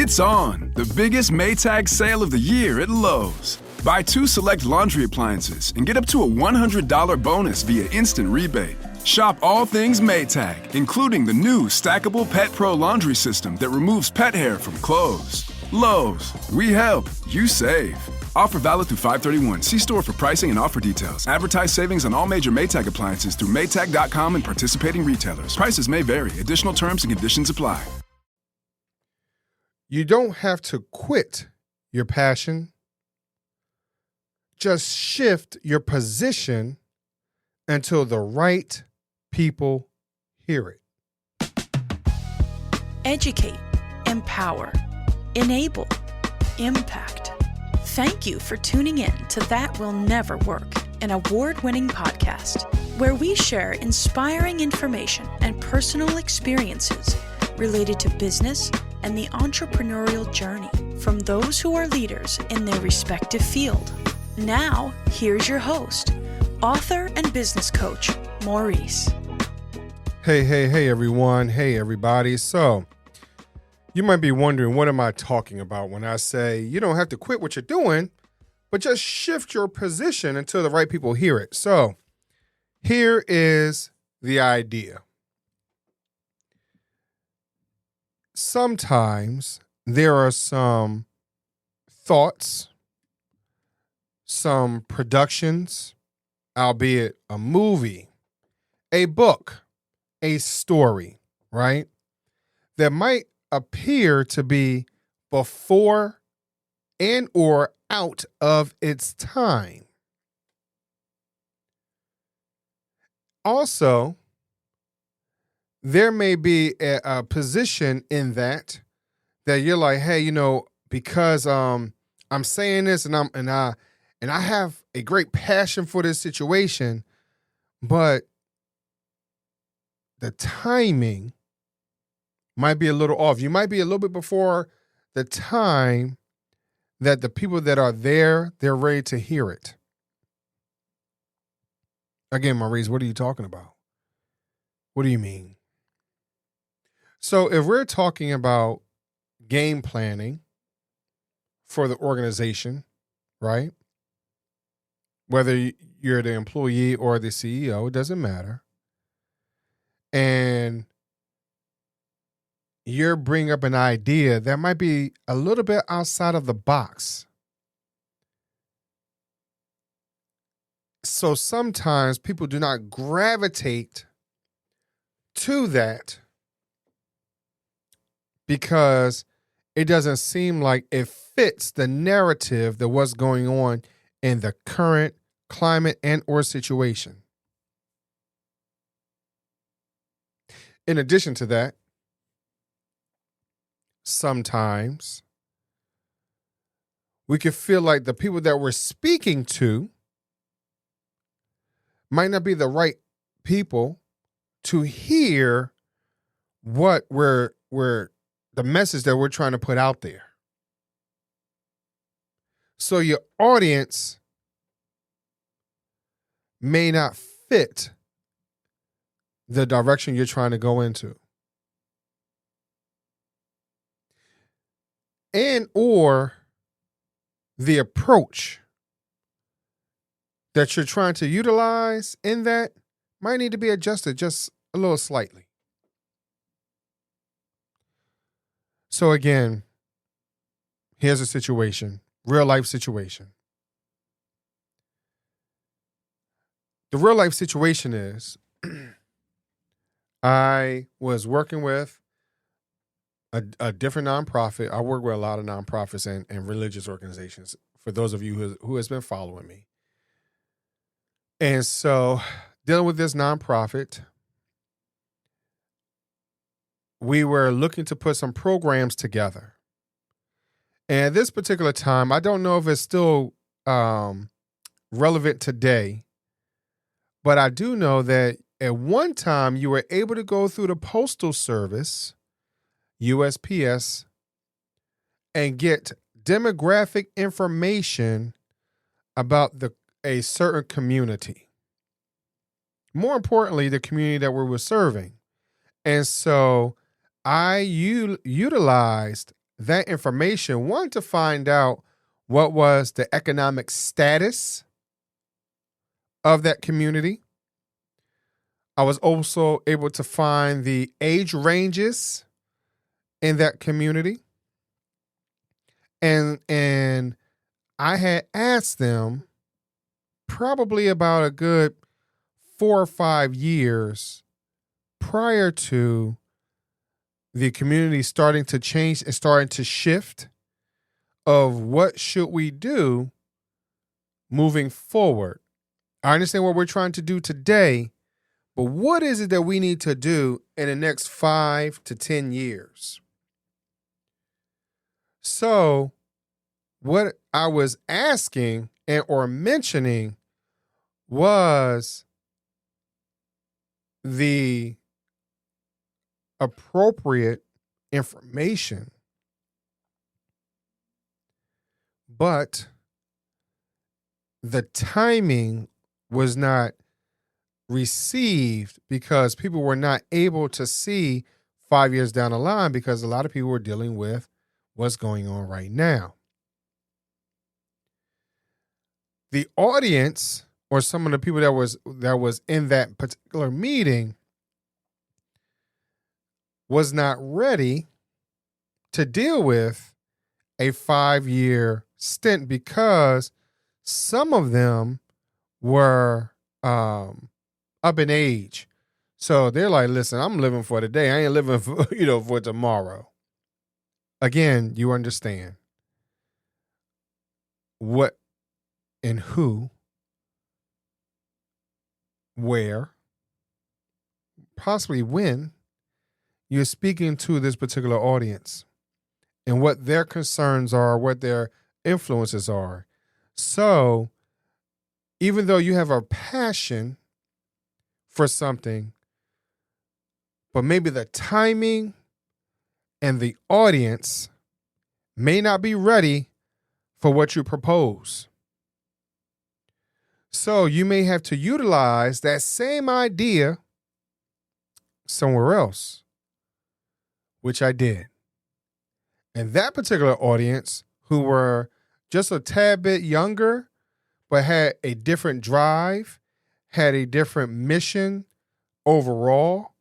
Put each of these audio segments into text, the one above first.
It's on, the biggest Maytag sale of the year at Lowe's. Buy 2 select laundry appliances and get up to a $100 bonus via instant rebate. Shop all things Maytag, including the new stackable Pet Pro laundry system that removes pet hair from clothes. Lowe's, we help, you save. Offer valid through 5/31. See store for pricing and offer details. Advertise savings on all major Maytag appliances through Maytag.com and participating retailers. Prices may vary. Additional terms and conditions apply. You don't have to quit your passion. Just shift your position until the right people hear it. Educate, empower, enable, impact. Thank you for tuning in to That Will Never Work, an award-winning podcast where we share inspiring information and personal experiences related to business and the entrepreneurial journey from those who are leaders in their respective field. Now, here's your host, author and business coach, Maurice. Hey, everyone. Hey, everybody. So, you might be wondering, what am I talking about when I say you don't have to quit what you're doing, but just shift your position until the right people hear it. So, here is the idea. Sometimes there are some thoughts, some productions, albeit a movie, a book, a story, right, that might appear to be before and or out of its time. Also, there may be a position in that you're like, hey, because I'm saying this and I have a great passion for this situation, but the timing might be a little off. You might be a little bit before the time that the people that are there, they're ready to hear it. Again, Maurice, what are you talking about? What do you mean? So if we're talking about game planning for the organization, right? Whether you're the employee or the CEO, it doesn't matter. And you're bringing up an idea that might be a little bit outside of the box. So sometimes people do not gravitate to that because it doesn't seem like it fits the narrative that what's going on in the current climate and or situation. In addition to that, sometimes we can feel like the people that we're speaking to might not be the right people to hear what we're the message that we're trying to put out there. So your audience may not fit the direction you're trying to go into. And or the approach that you're trying to utilize in that might need to be adjusted just a little slightly. So again, here's a situation, real life situation. The real life situation is I was working with a different nonprofit. I work with a lot of nonprofits and religious organizations, for those of you who has been following me. And so dealing with this nonprofit, we were looking to put some programs together. And at this particular time, I don't know if it's still relevant today, but I do know that at one time you were able to go through the Postal Service, USPS, and get demographic information about a certain community. More importantly, the community that we were serving. And so I utilized that information, one, to find out what was the economic status of that community. I was also able to find the age ranges in that community. And I had asked them probably about a good 4 or 5 years prior to the community starting to change and starting to shift of what should we do moving forward. I understand what we're trying to do today, but what is it that we need to do in the next 5 to 10 years? So what I was asking and or mentioning was the appropriate information, but the timing was not received because people were not able to see 5 years down the line because a lot of people were dealing with what's going on right now. The audience or some of the people that was in that particular meeting was not ready to deal with a 5-year stint because some of them were up in age. So they're like, listen, I'm living for today. I ain't living for, for tomorrow. Again, you understand what and who, where, possibly when you're speaking to this particular audience and what their concerns are, what their influences are. So even though you have a passion for something, but maybe the timing and the audience may not be ready for what you propose. So you may have to utilize that same idea somewhere else, which I did. And that particular audience, who were just a tad bit younger, but had a different drive, had a different mission overall.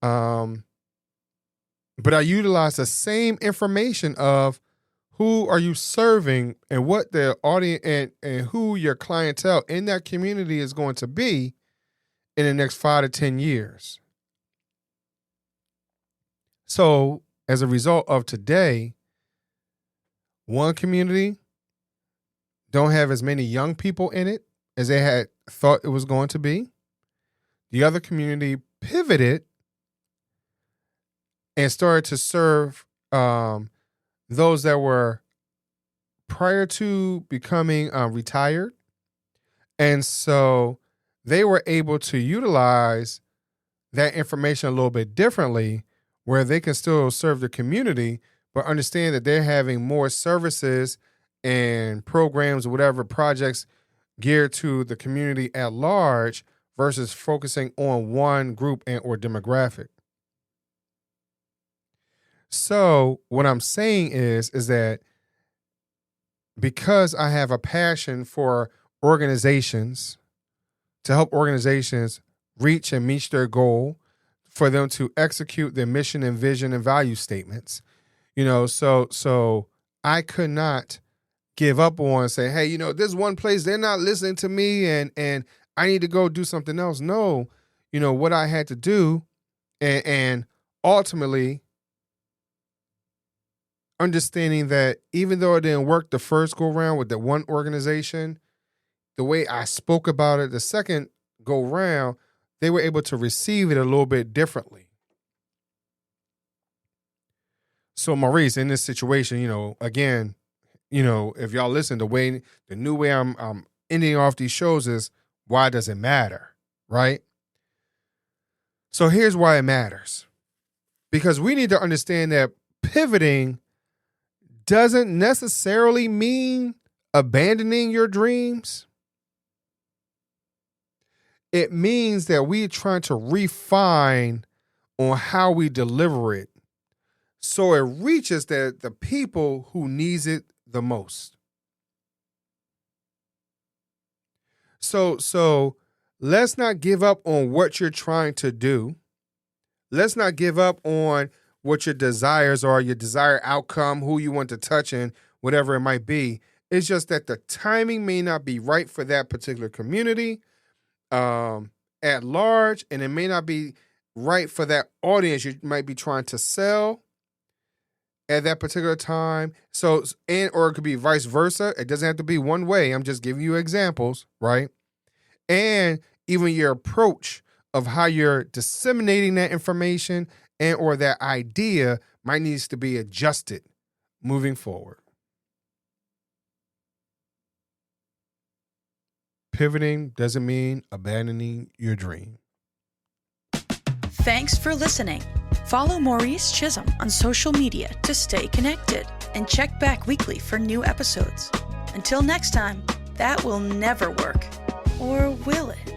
But I utilized the same information of who are you serving and what the audience and who your clientele in that community is going to be in the next 5 to 10 years. So as a result of today, one community don't have as many young people in it as they had thought it was going to be. The other community pivoted and started to serve those that were prior to becoming retired. And so they were able to utilize that information a little bit differently, where they can still serve the community, but understand that they're having more services and programs, whatever projects geared to the community at large versus focusing on one group and or demographic. So what I'm saying is that because I have a passion for organizations, to help organizations reach and meet their goal, for them to execute their mission and vision and value statements, so I could not give up on and say, hey, this one place, they're not listening to me and I need to go do something else. No, what I had to do and ultimately understanding that even though it didn't work the first go round with the one organization, the way I spoke about it, the second go round, they were able to receive it a little bit differently. So Maurice, in this situation, again, if y'all listen, the new way I'm ending off these shows is, why does it matter? Right? So here's why it matters. Because we need to understand that pivoting doesn't necessarily mean abandoning your dreams. It means that we're trying to refine on how we deliver it so it reaches the people who needs it the most. So let's not give up on what you're trying to do. Let's not give up on what your desires are, your desired outcome, who you want to touch, and whatever it might be. It's just that the timing may not be right for that particular community at large, and it may not be right for that audience you might be trying to sell at that particular time. So, or it could be vice versa. It doesn't have to be one way. I'm just giving you examples, right? And even your approach of how you're disseminating that information and or that idea might needs to be adjusted moving forward. Pivoting doesn't mean abandoning your dream. Thanks for listening. Follow Maurice Chisholm on social media to stay connected and check back weekly for new episodes. Until next time, that will never work. Or will it?